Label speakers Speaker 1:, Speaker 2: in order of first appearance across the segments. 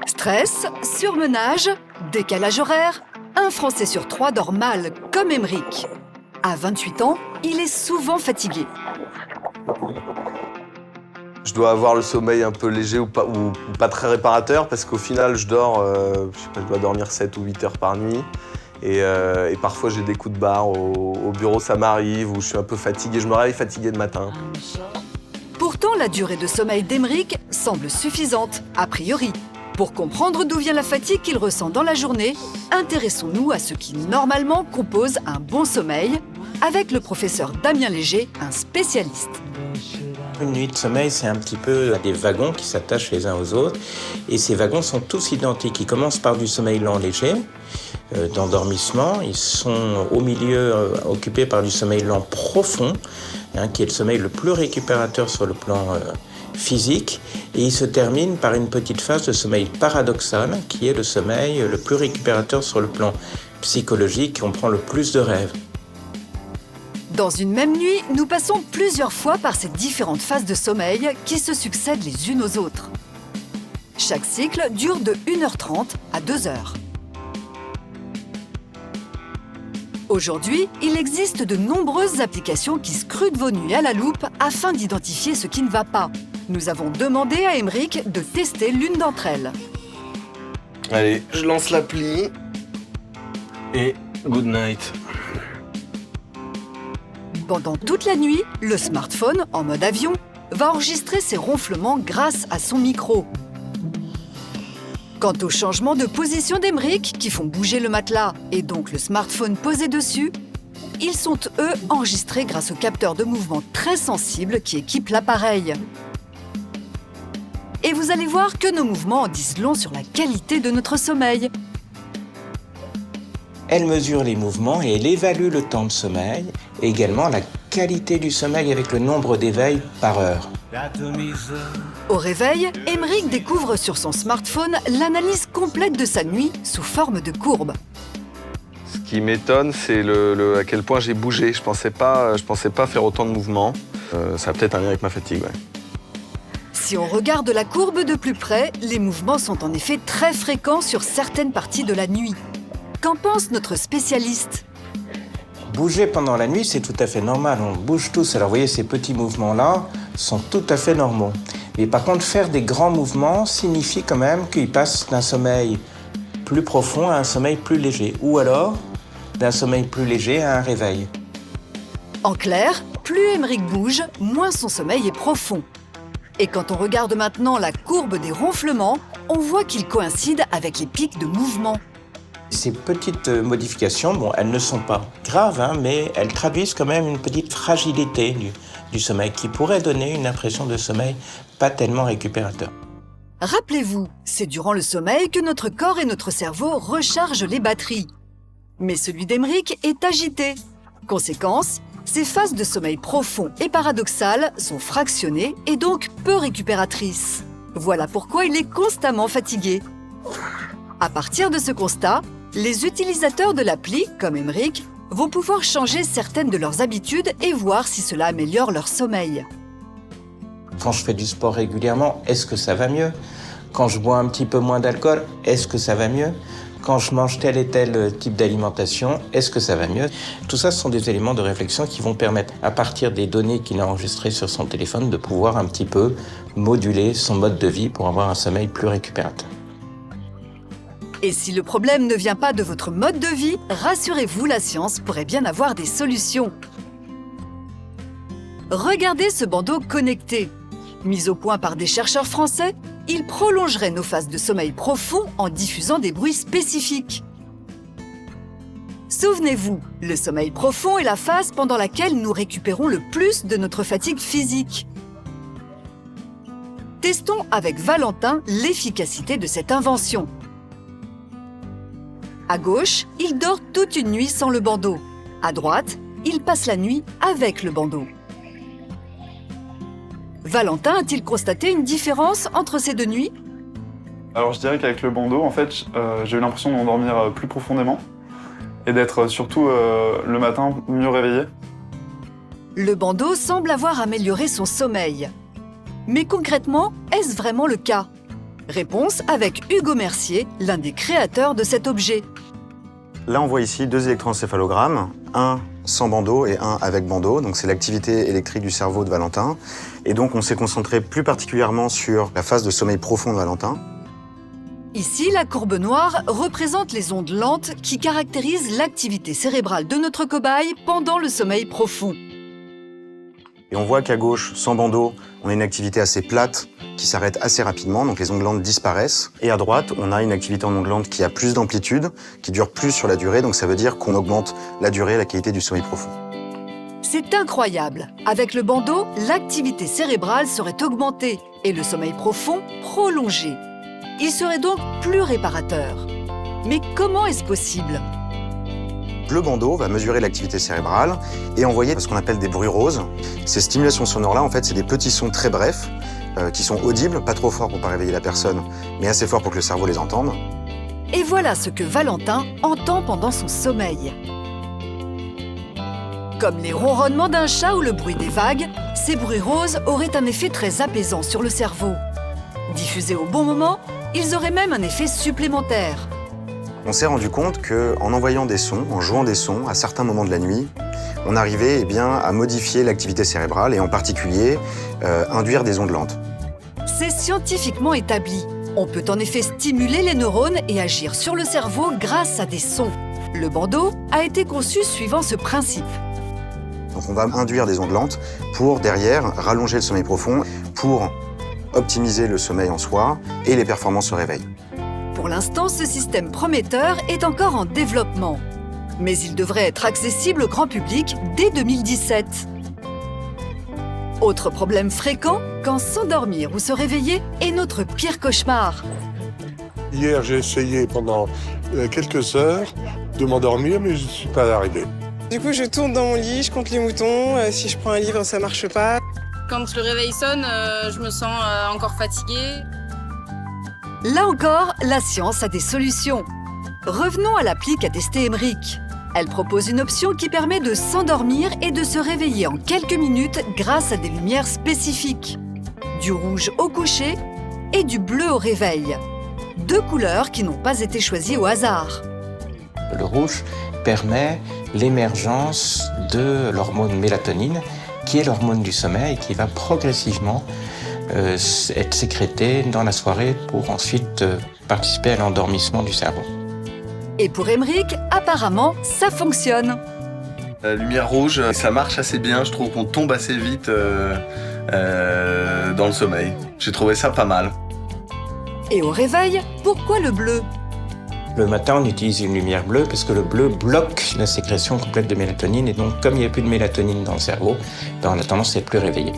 Speaker 1: Stress, surmenage, décalage horaire, un Français sur 3 dort mal, comme Émeric. À 28 ans, il est souvent fatigué.
Speaker 2: Je dois avoir le sommeil un peu léger ou pas très réparateur parce qu'au final, je dors, je dois dormir 7 ou 8 heures par nuit. Et parfois, j'ai des coups de barre au bureau, ça m'arrive, où je suis un peu fatigué. Je me réveille fatigué le matin.
Speaker 1: Pourtant, la durée de sommeil d'Émeric semble suffisante, a priori. Pour comprendre d'où vient la fatigue qu'il ressent dans la journée, intéressons-nous à ce qui, normalement, compose un bon sommeil, avec le professeur Damien Léger, un spécialiste.
Speaker 3: Une nuit de sommeil, c'est un petit peu des wagons qui s'attachent les uns aux autres. Et ces wagons sont tous identiques. Ils commencent par du sommeil lent léger, d'endormissement. Ils sont au milieu occupés par du sommeil lent profond, qui est le sommeil le plus récupérateur sur le plan physique. Et ils se terminent par une petite phase de sommeil paradoxal, qui est le sommeil le plus récupérateur sur le plan psychologique. On prend le plus de rêves.
Speaker 1: Dans une même nuit, nous passons plusieurs fois par ces différentes phases de sommeil qui se succèdent les unes aux autres. Chaque cycle dure de 1h30 à 2h. Aujourd'hui, il existe de nombreuses applications qui scrutent vos nuits à la loupe afin d'identifier ce qui ne va pas. Nous avons demandé à Émeric de tester l'une d'entre elles.
Speaker 2: Allez, je lance l'appli. Et good night.
Speaker 1: Pendant toute la nuit, le smartphone, en mode avion, va enregistrer ses ronflements grâce à son micro. Quant aux changements de position d'Émeric qui font bouger le matelas et donc le smartphone posé dessus, ils sont eux enregistrés grâce au capteur de mouvement très sensible qui équipe l'appareil. Et vous allez voir que nos mouvements en disent long sur la qualité de notre sommeil.
Speaker 3: Elle mesure les mouvements et elle évalue le temps de sommeil et également la qualité du sommeil avec le nombre d'éveils par heure.
Speaker 1: Au réveil, Émeric découvre sur son smartphone l'analyse complète de sa nuit sous forme de courbe.
Speaker 2: Ce qui m'étonne, c'est à quel point j'ai bougé. Je pensais pas faire autant de mouvements. Ça a peut-être un lien avec ma fatigue, ouais.
Speaker 1: Si on regarde la courbe de plus près, les mouvements sont en effet très fréquents sur certaines parties de la nuit. Qu'en pense notre spécialiste ?
Speaker 3: Bouger pendant la nuit, c'est tout à fait normal. On bouge tous. Alors vous voyez, ces petits mouvements-là sont tout à fait normaux. Mais par contre, faire des grands mouvements signifie quand même qu'ils passent d'un sommeil plus profond à un sommeil plus léger. Ou alors, d'un sommeil plus léger à un réveil.
Speaker 1: En clair, plus Émeric bouge, moins son sommeil est profond. Et quand on regarde maintenant la courbe des ronflements, on voit qu'ils coïncident avec les pics de mouvement.
Speaker 3: Ces petites modifications, elles ne sont pas graves, mais elles traduisent quand même une petite fragilité du sommeil qui pourrait donner une impression de sommeil pas tellement récupérateur.
Speaker 1: Rappelez-vous, c'est durant le sommeil que notre corps et notre cerveau rechargent les batteries. Mais celui d'Émeric est agité. Conséquence, ces phases de sommeil profond et paradoxal sont fractionnées et donc peu récupératrices. Voilà pourquoi il est constamment fatigué. À partir de ce constat, les utilisateurs de l'appli, comme Émeric, vont pouvoir changer certaines de leurs habitudes et voir si cela améliore leur sommeil.
Speaker 3: Quand je fais du sport régulièrement, est-ce que ça va mieux ? Quand je bois un petit peu moins d'alcool, est-ce que ça va mieux ? Quand je mange tel et tel type d'alimentation, est-ce que ça va mieux ? Tout ça, ce sont des éléments de réflexion qui vont permettre, à partir des données qu'il a enregistrées sur son téléphone, de pouvoir un petit peu moduler son mode de vie pour avoir un sommeil plus récupérateur.
Speaker 1: Et si le problème ne vient pas de votre mode de vie, rassurez-vous, la science pourrait bien avoir des solutions. Regardez ce bandeau connecté. Mis au point par des chercheurs français, il prolongerait nos phases de sommeil profond en diffusant des bruits spécifiques. Souvenez-vous, le sommeil profond est la phase pendant laquelle nous récupérons le plus de notre fatigue physique. Testons avec Valentin l'efficacité de cette invention. À gauche, il dort toute une nuit sans le bandeau. À droite, il passe la nuit avec le bandeau. Valentin a-t-il constaté une différence entre ces deux nuits ?
Speaker 4: Alors je dirais qu'avec le bandeau, en fait, j'ai eu l'impression de m'endormir plus profondément et d'être surtout le matin mieux réveillé.
Speaker 1: Le bandeau semble avoir amélioré son sommeil. Mais concrètement, est-ce vraiment le cas ? Réponse avec Hugo Mercier, l'un des créateurs de cet objet.
Speaker 5: Là, on voit ici 2 électroencéphalogrammes, un sans bandeau et un avec bandeau. Donc, c'est l'activité électrique du cerveau de Valentin. Et donc, on s'est concentré plus particulièrement sur la phase de sommeil profond de Valentin.
Speaker 1: Ici, la courbe noire représente les ondes lentes qui caractérisent l'activité cérébrale de notre cobaye pendant le sommeil profond.
Speaker 5: Et on voit qu'à gauche, sans bandeau, on a une activité assez plate qui s'arrête assez rapidement, donc les ondes lentes disparaissent. Et à droite, on a une activité en ondes lentes qui a plus d'amplitude, qui dure plus sur la durée, donc ça veut dire qu'on augmente la durée et la qualité du sommeil profond.
Speaker 1: C'est incroyable. Avec le bandeau, l'activité cérébrale serait augmentée et le sommeil profond prolongé. Il serait donc plus réparateur. Mais comment est-ce possible ?
Speaker 5: Le bandeau va mesurer l'activité cérébrale et envoyer ce qu'on appelle des bruits roses. Ces stimulations sonores-là, en fait, c'est des petits sons très brefs qui sont audibles, pas trop forts pour pas réveiller la personne, mais assez forts pour que le cerveau les entende.
Speaker 1: Et voilà ce que Valentin entend pendant son sommeil. Comme les ronronnements d'un chat ou le bruit des vagues, ces bruits roses auraient un effet très apaisant sur le cerveau. Diffusés au bon moment, ils auraient même un effet supplémentaire.
Speaker 5: On s'est rendu compte qu'en envoyant des sons, en jouant des sons à certains moments de la nuit, on arrivait à modifier l'activité cérébrale et en particulier induire des ondes lentes.
Speaker 1: C'est scientifiquement établi. On peut en effet stimuler les neurones et agir sur le cerveau grâce à des sons. Le bandeau a été conçu suivant ce principe.
Speaker 5: Donc on va induire des ondes lentes pour derrière rallonger le sommeil profond, pour optimiser le sommeil en soi et les performances au réveil.
Speaker 1: Pour l'instant, ce système prometteur est encore en développement. Mais il devrait être accessible au grand public dès 2017. Autre problème fréquent, quand s'endormir ou se réveiller est notre pire cauchemar.
Speaker 6: Hier, j'ai essayé pendant quelques heures de m'endormir, mais je ne suis pas arrivé.
Speaker 7: Du coup, je tourne dans mon lit, je compte les moutons. Si je prends un livre, ça marche pas.
Speaker 8: Quand le réveil sonne, je me sens encore fatiguée.
Speaker 1: Là encore, la science a des solutions. Revenons à l'appli qu'a testée Emeric. Elle propose une option qui permet de s'endormir et de se réveiller en quelques minutes grâce à des lumières spécifiques. Du rouge au coucher et du bleu au réveil. 2 couleurs qui n'ont pas été choisies au hasard.
Speaker 3: Le rouge permet l'émergence de l'hormone mélatonine, qui est l'hormone du sommeil, qui va progressivement être sécrétée dans la soirée pour ensuite participer à l'endormissement du cerveau.
Speaker 1: Et pour Emeric, apparemment, ça fonctionne.
Speaker 2: La lumière rouge, ça marche assez bien. Je trouve qu'on tombe assez vite dans le sommeil. J'ai trouvé ça pas mal.
Speaker 1: Et au réveil, pourquoi le bleu ?
Speaker 3: Le matin, on utilise une lumière bleue parce que le bleu bloque la sécrétion complète de mélatonine. Et donc, comme il n'y a plus de mélatonine dans le cerveau, on a tendance à être plus réveillé.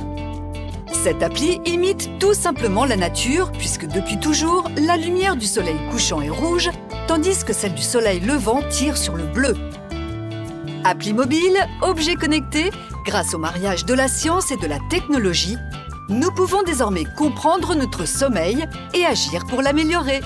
Speaker 1: Cette appli imite tout simplement la nature, puisque depuis toujours, la lumière du soleil couchant est rouge, tandis que celle du soleil levant tire sur le bleu. Appli mobile, objet connecté, grâce au mariage de la science et de la technologie, nous pouvons désormais comprendre notre sommeil et agir pour l'améliorer.